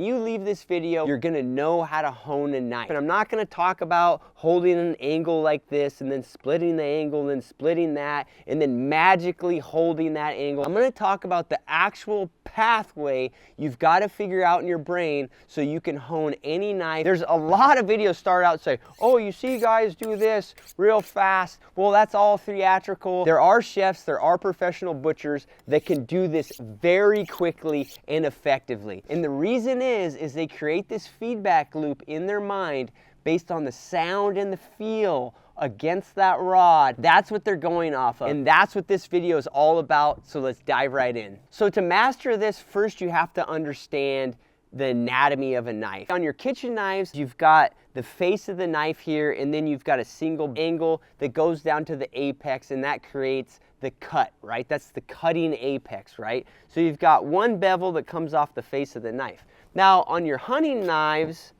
you leave this video, you're gonna know how to hone a knife. And I'm not gonna talk about holding an angle like this and then splitting the angle and then splitting that and then magically holding that angle. I'm gonna talk about the actual pathway you've got to figure out in your brain so you can hone any knife. There's a lot of videos start out say, oh, you see guys do this real fast. Well, that's all theatrical. There are chefs, there are professional butchers that can do this very quickly and effectively. And the reason is they create this feedback loop in their mind based on the sound and the feel against that rod. That's what they're going off of. And that's what this video is all about. So let's dive right in. So to master this, first you have to understand the anatomy of a knife. On your kitchen knives, you've got the face of the knife here, and then you've got a single angle that goes down to the apex, and that creates the cut, right? That's the cutting apex, right? So you've got one bevel that comes off the face of the knife. Now on your hunting knives,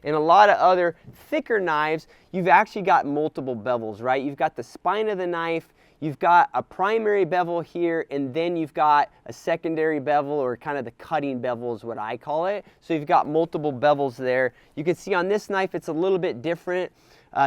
and a lot of other thicker knives, you've actually got multiple bevels, right? You've got the spine of the knife, you've got a primary bevel here, and then you've got a secondary bevel, or kind of the cutting bevel is what I call it. So you've got multiple bevels there. You can see on this knife, it's a little bit different.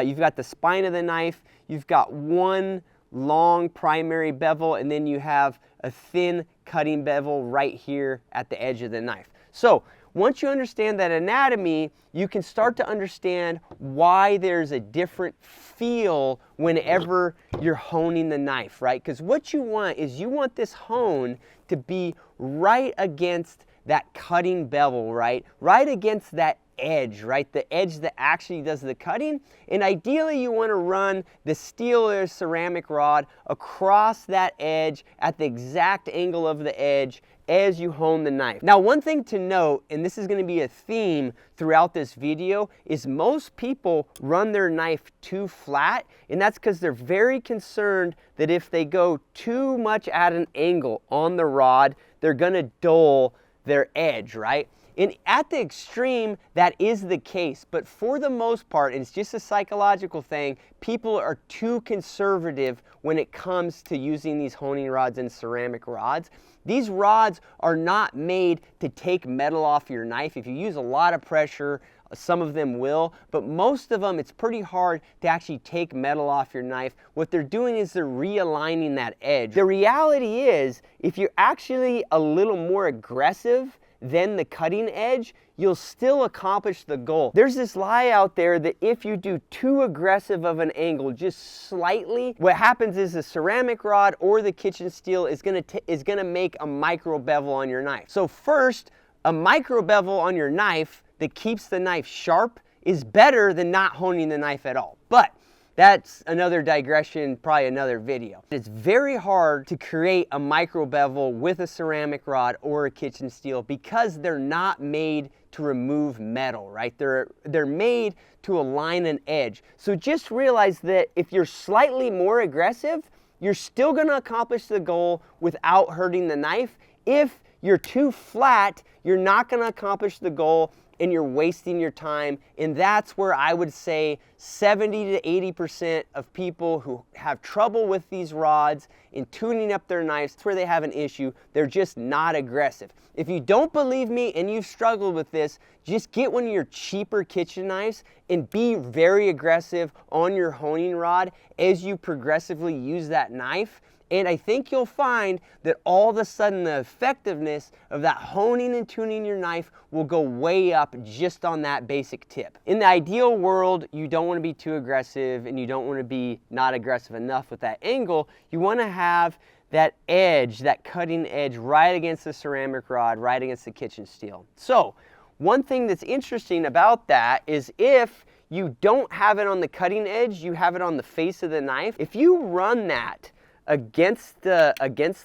You've got the spine of the knife, you've got one long primary bevel, and then you have a thin cutting bevel right here at the edge of the knife. So once you understand that anatomy, you can start to understand why there's a different feel whenever you're honing the knife, right? Because what you want is you want this hone to be right against that cutting bevel, right? Right against that edge, right? The edge that actually does the cutting. And ideally you want to run the steel or ceramic rod across that edge at the exact angle of the edge as you hone the knife. Now, one thing to note, and this is going to be a theme throughout this video, is most people run their knife too flat, and that's because they're very concerned that if they go too much at an angle on the rod, they're going to dull their edge, right? And at the extreme, that is the case, but for the most part, and it's just a psychological thing, people are too conservative when it comes to using these honing rods and ceramic rods. These rods are not made to take metal off your knife. If you use a lot of pressure, some of them will, but most of them, it's pretty hard to actually take metal off your knife. What they're doing is they're realigning that edge. The reality is, if you're actually a little more aggressive than the cutting edge, you'll still accomplish the goal. There's this lie out there that if you do too aggressive of an angle, just slightly, what happens is the ceramic rod or the kitchen steel is gonna make a micro bevel on your knife. So first, a micro bevel on your knife that keeps the knife sharp is better than not honing the knife at all. But that's another digression, probably another video. It's very hard to create a micro bevel with a ceramic rod or a kitchen steel because they're not made to remove metal, right? They're made to align an edge. So just realize that if you're slightly more aggressive, you're still gonna accomplish the goal without hurting the knife. If you're too flat, you're not gonna accomplish the goal and you're wasting your time. And that's where I would say 70 to 80% of people who have trouble with these rods in tuning up their knives, that's where they have an issue. They're just not aggressive. If you don't believe me and you've struggled with this, just get one of your cheaper kitchen knives and be very aggressive on your honing rod as you progressively use that knife. And I think you'll find that all of a sudden the effectiveness of that honing and tuning your knife will go way up just on that basic tip. In the ideal world, you don't want to be too aggressive and you don't want to be not aggressive enough with that angle. You want to have that edge, that cutting edge right against the ceramic rod, right against the kitchen steel. So one thing that's interesting about that is if you don't have it on the cutting edge, you have it on the face of the knife. If you run that against the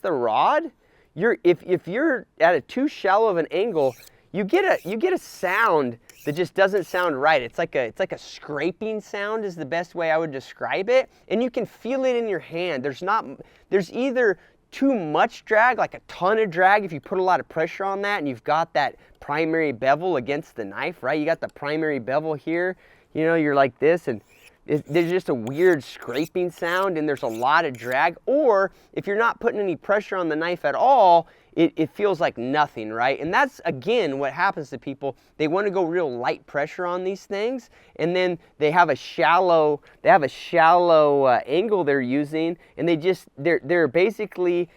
rod, if you're at a too shallow of an angle, you get a sound that just doesn't sound right. It's like a scraping sound is the best way I would describe it, and you can feel it in your hand. There's either too much drag, like a ton of drag if you put a lot of pressure on that and you've got that primary bevel against the knife, right? You got the primary bevel here, you know, you're like this, and there's just a weird scraping sound and there's a lot of drag. Or if you're not putting any pressure on the knife at all it feels like nothing, right? And that's, again, what happens to people. They want to go real light pressure on these things, and then they have a shallow angle they're using, and they're basically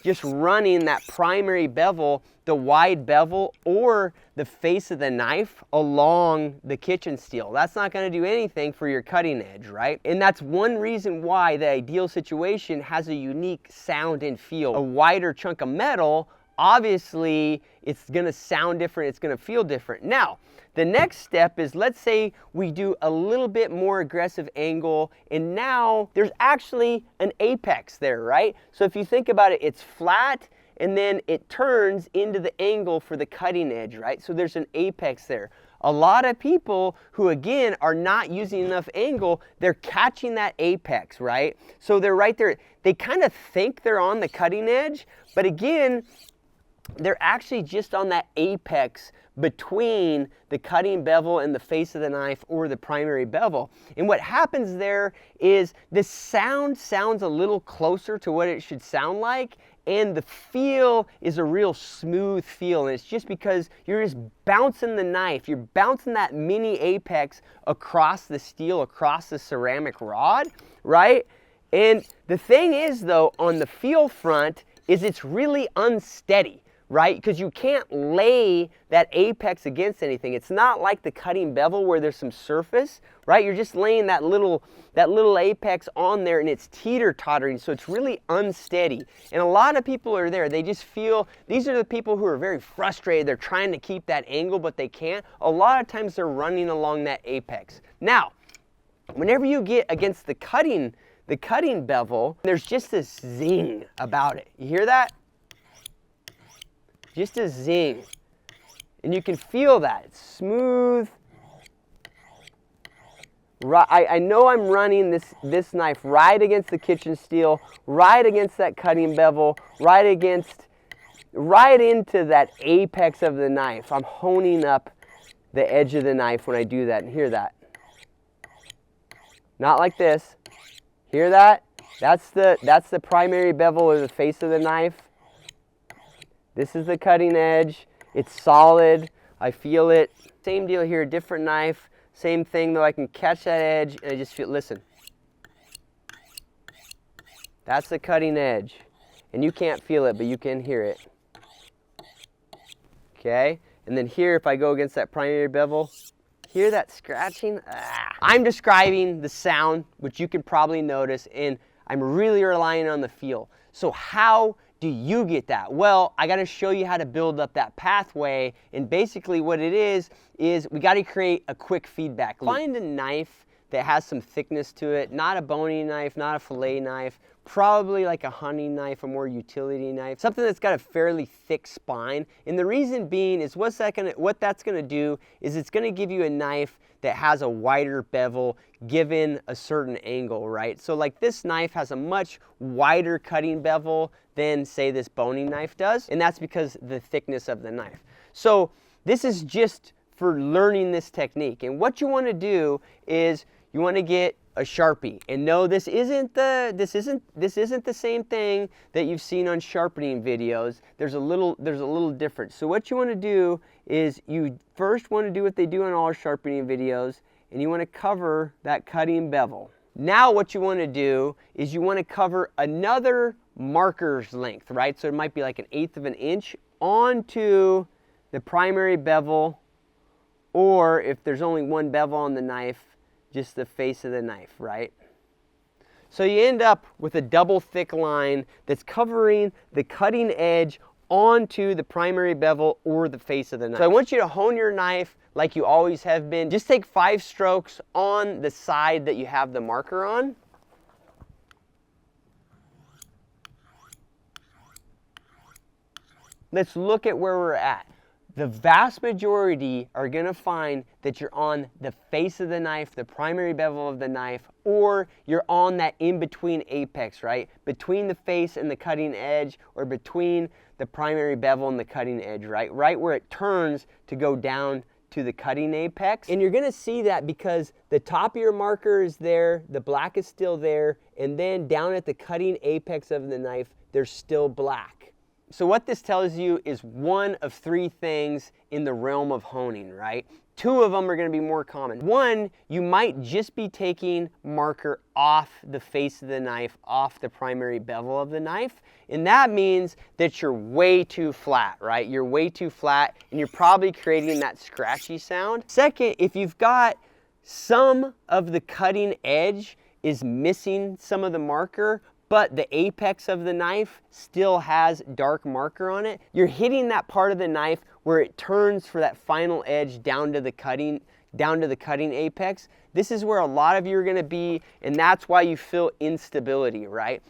just running that primary bevel, the wide bevel, or the face of the knife along the kitchen steel. That's not going to do anything for your cutting edge, right? And that's one reason why the ideal situation has a unique sound and feel. A wider chunk of metal, obviously, it's going to sound different, it's going to feel different. Now, the next step is, let's say we do a little bit more aggressive angle, and now there's actually an apex there, right? So if you think about it, it's flat, and then it turns into the angle for the cutting edge, right? So there's an apex there. A lot of people who, again, are not using enough angle, they're catching that apex, right? So they're right there. They kind of think they're on the cutting edge, but again, they're actually just on that apex between the cutting bevel and the face of the knife, or the primary bevel. And what happens there is the sound sounds a little closer to what it should sound like, and the feel is a real smooth feel. And it's just because you're just bouncing the knife, you're bouncing that mini apex across the steel, across the ceramic rod, right? And the thing is, though, on the feel front, is it's really unsteady, right? Because you can't lay that apex against anything. It's not like the cutting bevel where there's some surface, right? You're just laying that little apex on there, and it's teeter-tottering, so it's really unsteady. And a lot of people are there. They just feel, these are the people who are very frustrated. They're trying to keep that angle, but they can't. A lot of times they're running along that apex. Now, whenever you get against the cutting bevel, there's just this zing about it. You hear that? Just a zing. And you can feel that. It's smooth. I know I'm running this knife right against the kitchen steel, right against that cutting bevel, right into that apex of the knife. I'm honing up the edge of the knife when I do that, and hear that. Not like this. Hear that? That's the primary bevel, or the face of the knife. This is the cutting edge. It's solid. I feel it. Same deal here, different knife. Same thing, though. I can catch that edge, and I just feel, listen. That's the cutting edge. And you can't feel it, but you can hear it. Okay? And then here, if I go against that primary bevel, hear that scratching? Ah. I'm describing the sound, which you can probably notice, and I'm really relying on the feel. So how do you get that? Well, I got to show you how to build up that pathway, and basically what it is we got to create a quick feedback loop. Find a knife that has some thickness to it, not a boning knife, not a fillet knife, probably like a hunting knife, a more utility knife, something that's got a fairly thick spine. And the reason being is what that's gonna do is it's gonna give you a knife that has a wider bevel given a certain angle, right? So like this knife has a much wider cutting bevel than, say, this boning knife does, and that's because the thickness of the knife. So this is just for learning this technique. And what you want to do is you want to get a Sharpie. And no, this isn't the same thing that you've seen on sharpening videos. There's a little difference. So what you want to do is you first want to do what they do in all sharpening videos, and you want to cover that cutting bevel. Now what you want to do is you want to cover another marker's length, right? So it might be like 1/8 of an inch onto the primary bevel, or if there's only one bevel on the knife, just the face of the knife, right? So you end up with a double thick line that's covering the cutting edge onto the primary bevel or the face of the knife. So I want you to hone your knife like you always have been. Just take 5 strokes on the side that you have the marker on. Let's look at where we're at. The vast majority are going to find that you're on the face of the knife, the primary bevel of the knife, or you're on that in-between apex, right? Between the face and the cutting edge, or between the primary bevel and the cutting edge, right? Right where it turns to go down to the cutting apex. And you're going to see that because the top of your marker is there, the black is still there, and then down at the cutting apex of the knife, there's still black. So what this tells you is one of three things in the realm of honing, right? Two of them are going to be more common. One, you might just be taking marker off the face of the knife, off the primary bevel of the knife, and that means that you're way too flat, right? You're way too flat, and you're probably creating that scratchy sound. Second, if you've got some of the cutting edge is missing some of the marker, but the apex of the knife still has dark marker on it, you're hitting that part of the knife where it turns for that final edge down to the cutting apex. This is where a lot of you are gonna be, and that's why you feel instability, right?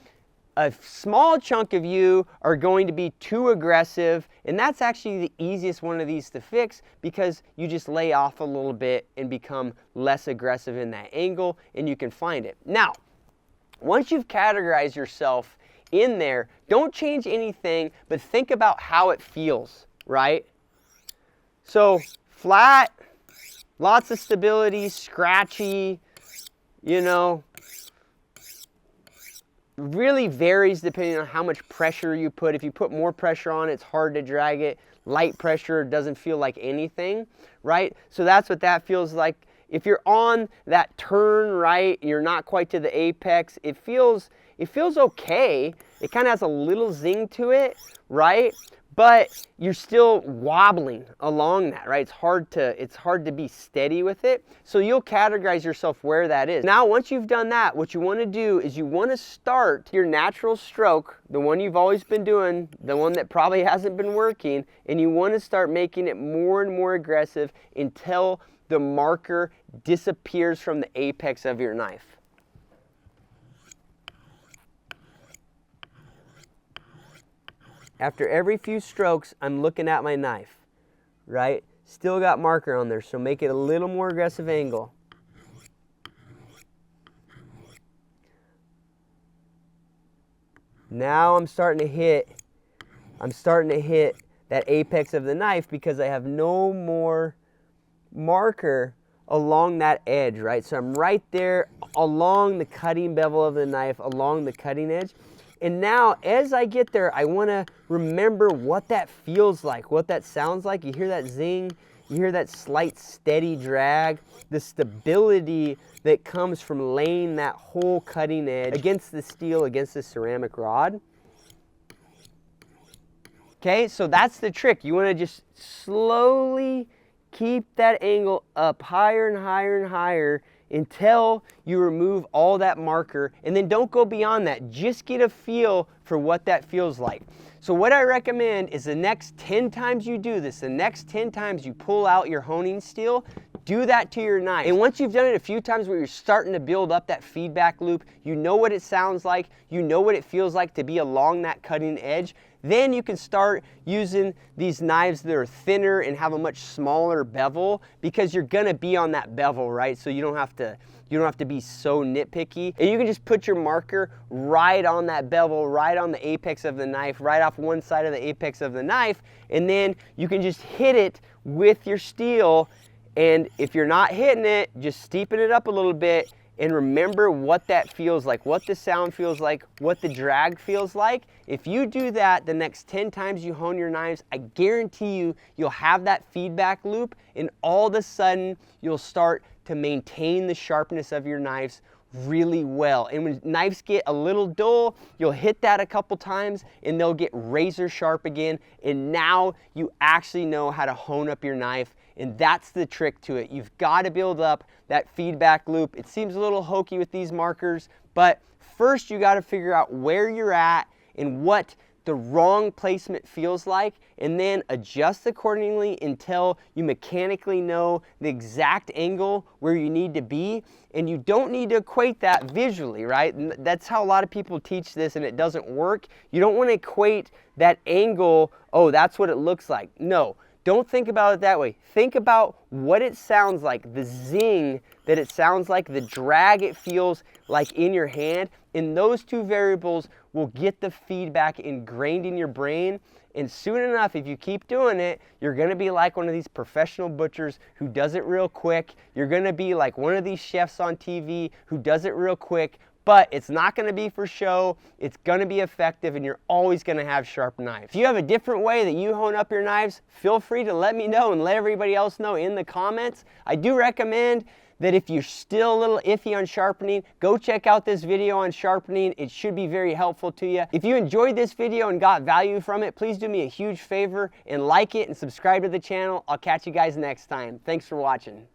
A small chunk of you are going to be too aggressive, and that's actually the easiest one of these to fix because you just lay off a little bit and become less aggressive in that angle, and you can find it. Now, once you've categorized yourself in there, don't change anything, but think about how it feels, right? So flat, lots of stability, scratchy, you know, really varies depending on how much pressure you put. If you put more pressure on, it's hard to drag it. Light pressure doesn't feel like anything, right? So that's what that feels like. If you're on that turn, right, you're not quite to the apex, it feels okay. It kind of has a little zing to it, right? But you're still wobbling along that, right? It's hard to be steady with it. So you'll categorize yourself where that is. Now, once you've done that, what you want to do is you want to start your natural stroke, the one you've always been doing, the one that probably hasn't been working, and you want to start making it more and more aggressive until the marker disappears from the apex of your knife. After every few strokes, I'm looking at my knife, right? Still got marker on there, so make it a little more aggressive angle. Now I'm starting to hit that apex of the knife because I have no more marker along that edge, right? So I'm right there along the cutting bevel of the knife, along the cutting edge. And now, as I get there, I want to remember what that feels like, what that sounds like. You hear that zing, you hear that slight steady drag, the stability that comes from laying that whole cutting edge against the steel, against the ceramic rod. Okay, so that's the trick. You want to just slowly keep that angle up higher and higher and higher until you remove all that marker, and then don't go beyond that. Just get a feel for what that feels like. So what I recommend is the next 10 times you do this, the next 10 times you pull out your honing steel, do that to your knife. And once you've done it a few times where you're starting to build up that feedback loop, you know what it sounds like, you know what it feels like to be along that cutting edge, then you can start using these knives that are thinner and have a much smaller bevel because you're gonna be on that bevel, right? So you don't have to be so nitpicky. And you can just put your marker right on that bevel, right on the apex of the knife, right off one side of the apex of the knife, and then you can just hit it with your steel. And if you're not hitting it, just steepen it up a little bit and remember what that feels like, what the sound feels like, what the drag feels like. If you do that the next 10 times you hone your knives, I guarantee you, you'll have that feedback loop, and all of a sudden, you'll start to maintain the sharpness of your knives really well. And when knives get a little dull, you'll hit that a couple times and they'll get razor sharp again, and now you actually know how to hone up your knife. And that's the trick to it. You've got to build up that feedback loop. It seems a little hokey with these markers, but first you got to figure out where you're at and what the wrong placement feels like, and then adjust accordingly until you mechanically know the exact angle where you need to be. And you don't need to equate that visually, right? And that's how a lot of people teach this, and it doesn't work. You don't want to equate that angle, oh, that's what it looks like. No. Don't think about it that way. Think about what it sounds like, the zing that it sounds like, the drag it feels like in your hand, and those two variables will get the feedback ingrained in your brain. And soon enough, if you keep doing it, you're going to be like one of these professional butchers who does it real quick. You're going to be like one of these chefs on TV who does it real quick. but it's not gonna be for show. It's gonna be effective, and you're always gonna have sharp knives. If you have a different way that you hone up your knives, feel free to let me know and let everybody else know in the comments. I do recommend that if you're still a little iffy on sharpening, go check out this video on sharpening. It should be very helpful to you. If you enjoyed this video and got value from it, please do me a huge favor and like it and subscribe to the channel. I'll catch you guys next time. Thanks for watching.